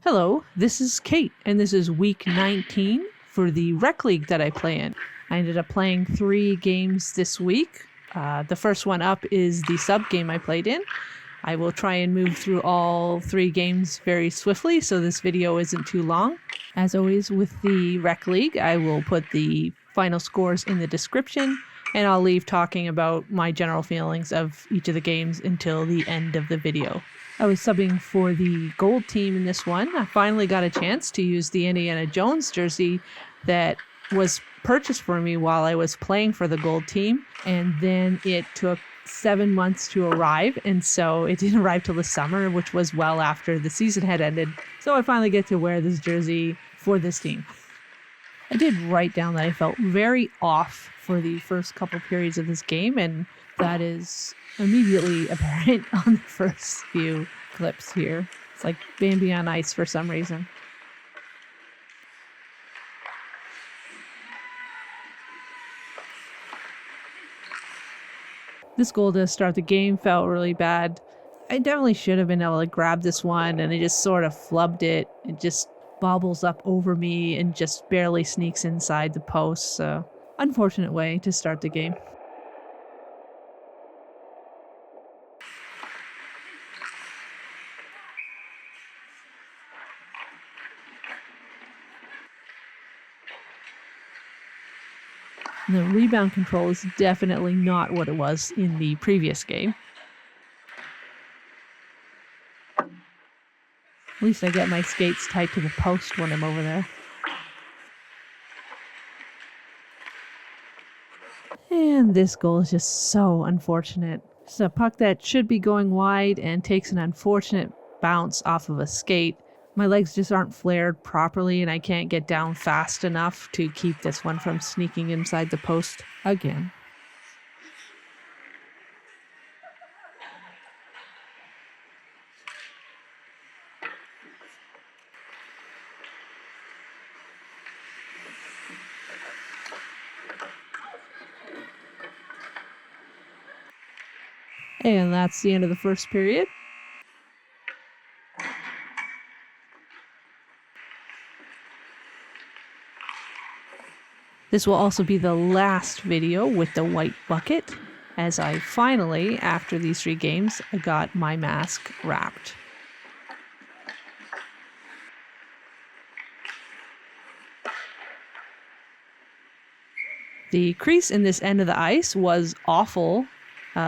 Hello, this is Kate, and this is week 19 for the rec league that I play in. I ended up playing 3 games this week. The first one up is the sub game I played in. I will try and move through all 3 games very swiftly so this video isn't too long. As always with the rec league, I will put the final scores in the description, and I'll leave talking about my general feelings of each of the games until the end of the video. I was subbing for the gold team in this one. I finally got a chance to use the Indiana Jones jersey that was purchased for me while I was playing for the gold team, and then it took 7 months to arrive, and so it didn't arrive till the summer, which was well after the season had ended. So I finally get to wear this jersey for this team. I did write down that I felt very off for the first couple periods of this game, and that is immediately apparent on the first few clips here. It's like Bambi on ice for some reason. This goal to start the game felt really bad. I definitely should have been able to grab this one, and I just sort of flubbed it. It just bobbles up over me and just barely sneaks inside the post. So, unfortunate way to start the game. The rebound control is definitely not what it was in the previous game. At least I get my skates tight to the post when I'm over there. And this goal is just so unfortunate. It's a puck that should be going wide and takes an unfortunate bounce off of a skate. My legs just aren't flared properly, and I can't get down fast enough to keep this one from sneaking inside the post again. And that's the end of the first period. This will also be the last video with the white bucket, as I finally, after these 3 games, got my mask wrapped. The crease in this end of the ice was awful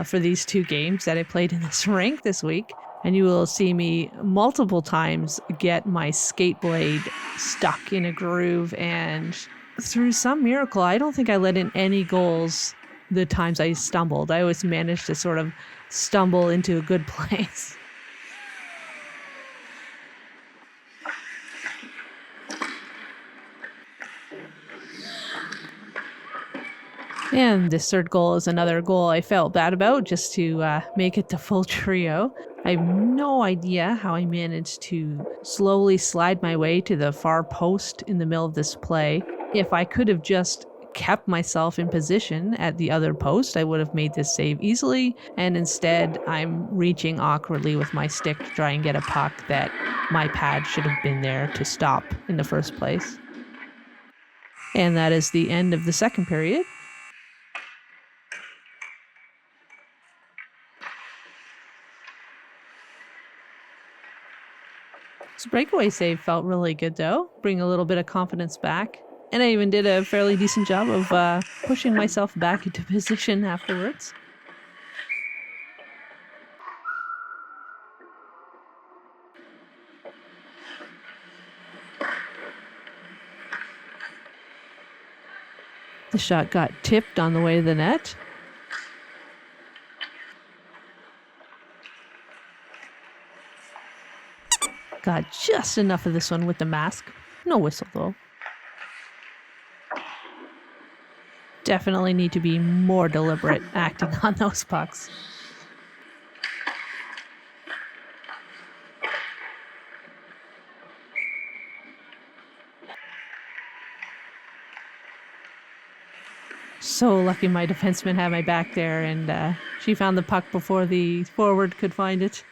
for these 2 games that I played in this rink this week, and you will see me multiple times get my skate blade stuck in a groove, and through some miracle, I don't think I let in any goals the times I stumbled. I always managed to sort of stumble into a good place. And this third goal is another goal I felt bad about, just to make it the full trio. I have no idea how I managed to slowly slide my way to the far post in the middle of this play. If I could have just kept myself in position at the other post, I would have made this save easily, and instead I'm reaching awkwardly with my stick to try and get a puck that my pad should have been there to stop in the first place. And that is the end of the second period. This breakaway save felt really good though, bring a little bit of confidence back. And I even did a fairly decent job of pushing myself back into position afterwards. The shot got tipped on the way to the net. Got just enough of this one with the mask. No whistle though. Definitely need to be more deliberate acting on those pucks. So lucky my defenseman had my back there, and she found the puck before the forward could find it.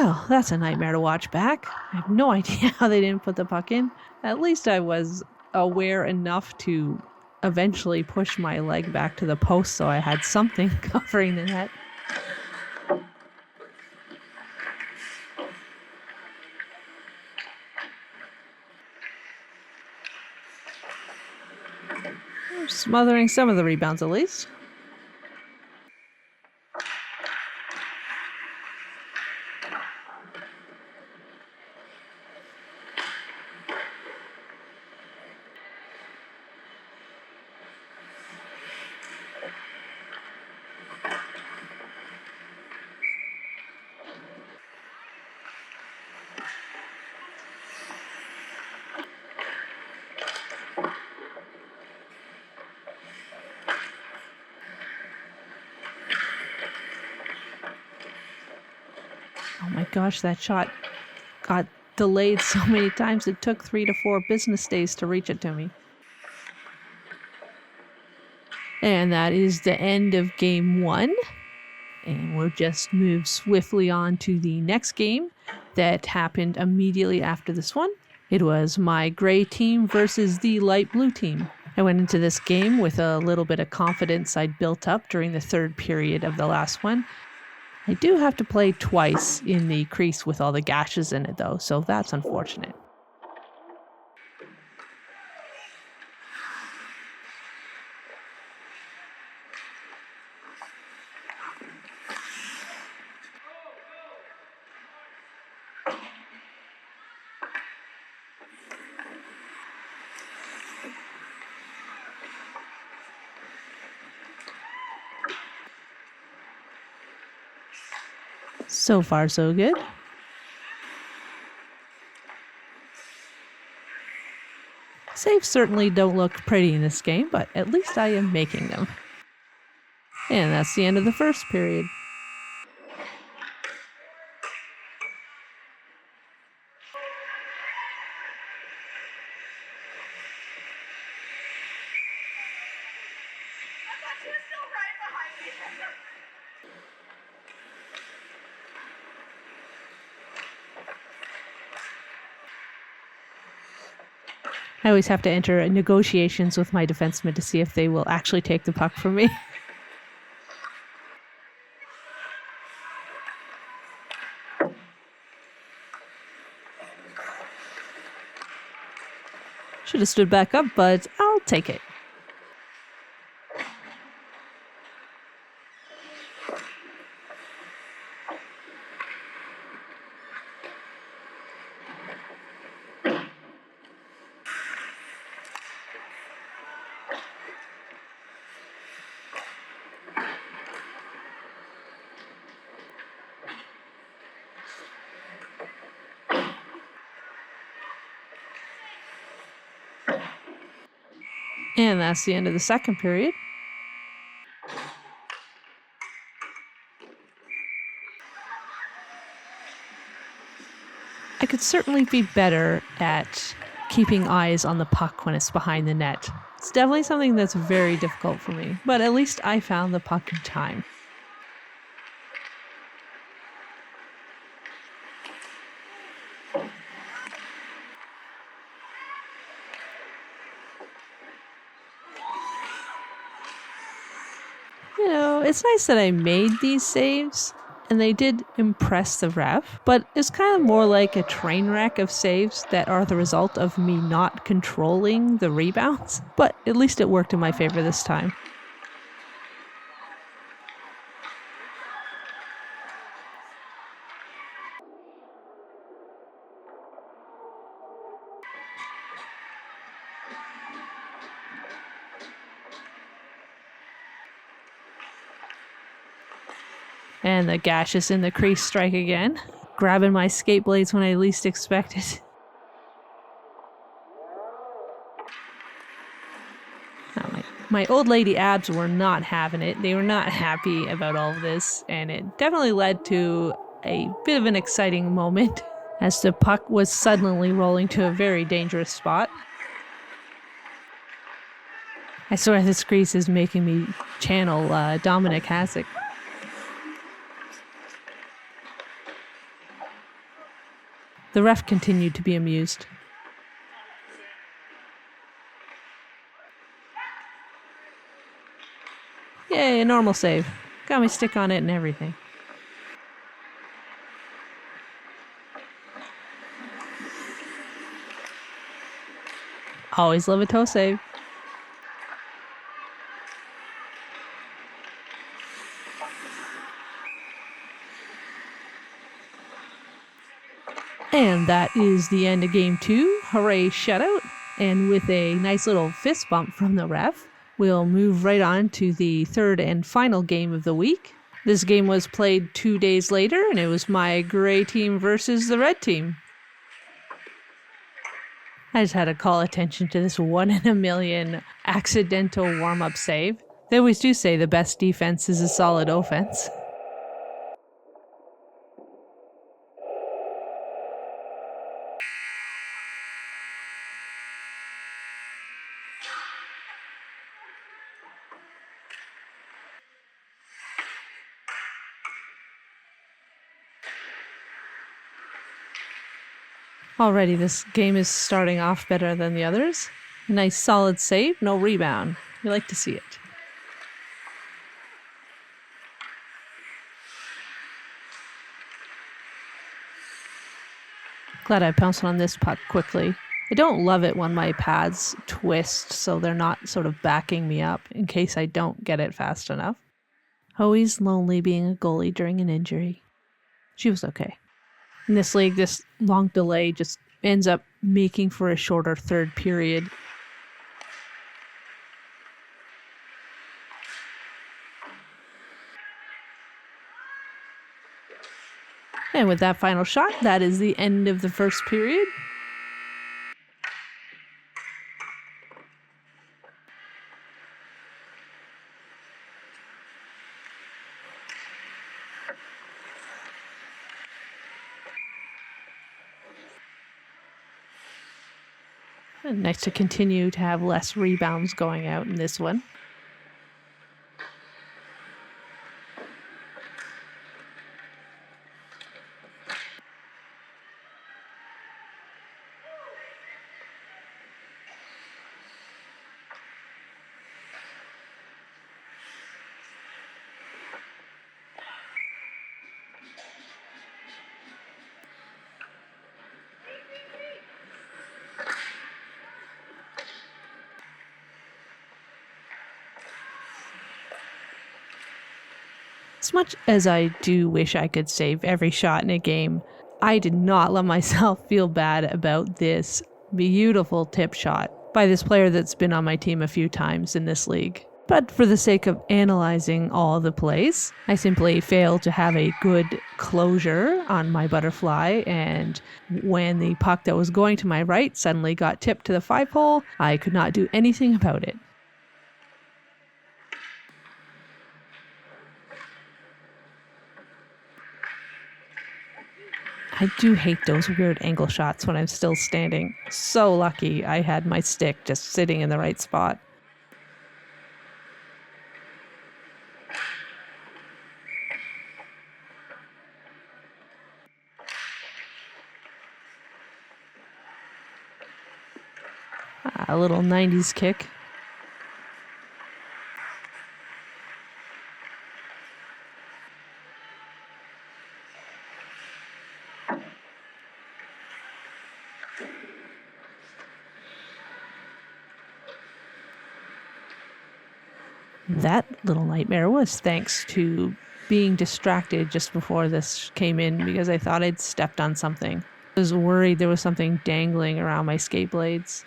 Well, that's a nightmare to watch back. I have no idea how they didn't put the puck in. At least I was aware enough to eventually push my leg back to the post so I had something covering the net. I'm smothering some of the rebounds at least. Oh my gosh, that shot got delayed so many times it took 3 to 4 business days to reach it to me. And that is the end of game 1. And we'll just move swiftly on to the next game that happened immediately after this one. It was my gray team versus the light blue team. I went into this game with a little bit of confidence I'd built up during the third period of the last one. I do have to play twice in the crease with all the gashes in it though, so that's unfortunate. So far, so good. Saves certainly don't look pretty in this game, but at least I am making them. And that's the end of the first period. I always have to enter negotiations with my defensemen to see if they will actually take the puck from me. Should have stood back up, but I'll take it. And that's the end of the second period. I could certainly be better at keeping eyes on the puck when it's behind the net. It's definitely something that's very difficult for me, but at least I found the puck in time. You know, it's nice that I made these saves, and they did impress the ref, but it's kind of more like a train wreck of saves that are the result of me not controlling the rebounds. But at least it worked in my favor this time. And the gashes in the crease strike again, grabbing my skate blades when I least expect it. Oh, my old lady abs were not having it. They were not happy about all of this, and it definitely led to a bit of an exciting moment as the puck was suddenly rolling to a very dangerous spot. I swear this crease is making me channel Dominic Hasek. The ref continued to be amused. Yay, a normal save. Got my stick on it and everything. Always love a toe save. And that is the end of game 2. Hooray, shutout. And with a nice little fist bump from the ref, we'll move right on to the third and final game of the week. This game was played 2 days later, and it was my gray team versus the red team. I just had to call attention to this 1 in a million accidental warm-up save. They always do say the best defense is a solid offense. Already, this game is starting off better than the others. Nice solid save, no rebound. You like to see it. Glad I pounced on this puck quickly. I don't love it when my pads twist so they're not sort of backing me up in case I don't get it fast enough. Always lonely being a goalie during an injury. She was okay. In this league, this long delay just ends up making for a shorter third period. And with that final shot, that is the end of the first period. And nice to continue to have less rebounds going out in this one. As much as I do wish I could save every shot in a game, I did not let myself feel bad about this beautiful tip shot by this player that's been on my team a few times in this league. But for the sake of analyzing all the plays, I simply failed to have a good closure on my butterfly, and when the puck that was going to my right suddenly got tipped to the 5-hole, I could not do anything about it. I do hate those weird angle shots when I'm still standing. So lucky I had my stick just sitting in the right spot. A little 90s kick. That little nightmare was thanks to being distracted just before this came in because I thought I'd stepped on something. I was worried there was something dangling around my skate blades.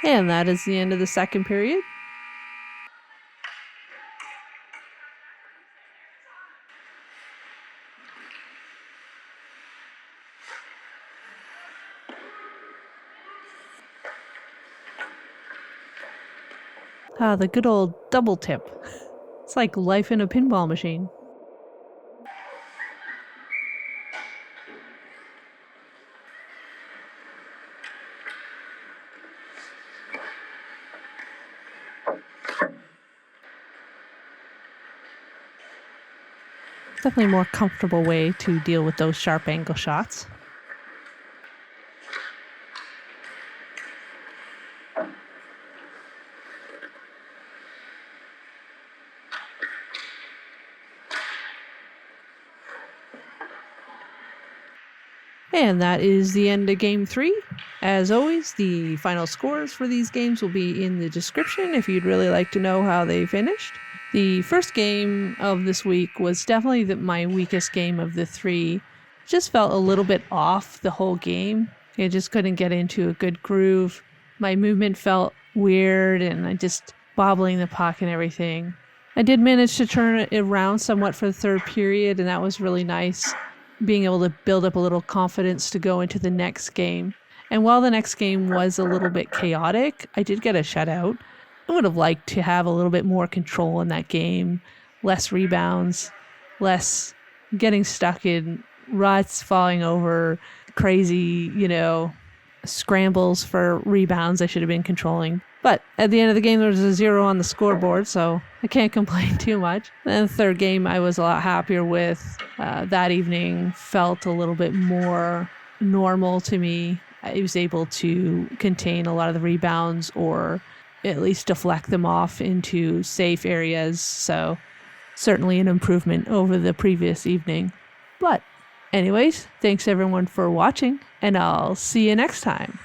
And that is the end of the second period. The good old double tip. It's like life in a pinball machine. Definitely a more comfortable way to deal with those sharp angle shots. And that is the end of Game 3. As always, the final scores for these games will be in the description if you'd really like to know how they finished. The first game of this week was definitely my weakest game of the 3. Just felt a little bit off the whole game. I just couldn't get into a good groove. My movement felt weird and I just bobbling the puck and everything. I did manage to turn it around somewhat for the third period, and that was really nice. Being able to build up a little confidence to go into the next game. And while the next game was a little bit chaotic, I did get a shutout. I would have liked to have a little bit more control in that game, less rebounds, less getting stuck in ruts, falling over, crazy, scrambles for rebounds I should have been controlling. But at the end of the game, there was a 0 on the scoreboard, so I can't complain too much. And the third game I was a lot happier with. That evening felt a little bit more normal to me. I was able to contain a lot of the rebounds or at least deflect them off into safe areas. So certainly an improvement over the previous evening. But anyways, thanks everyone for watching, and I'll see you next time.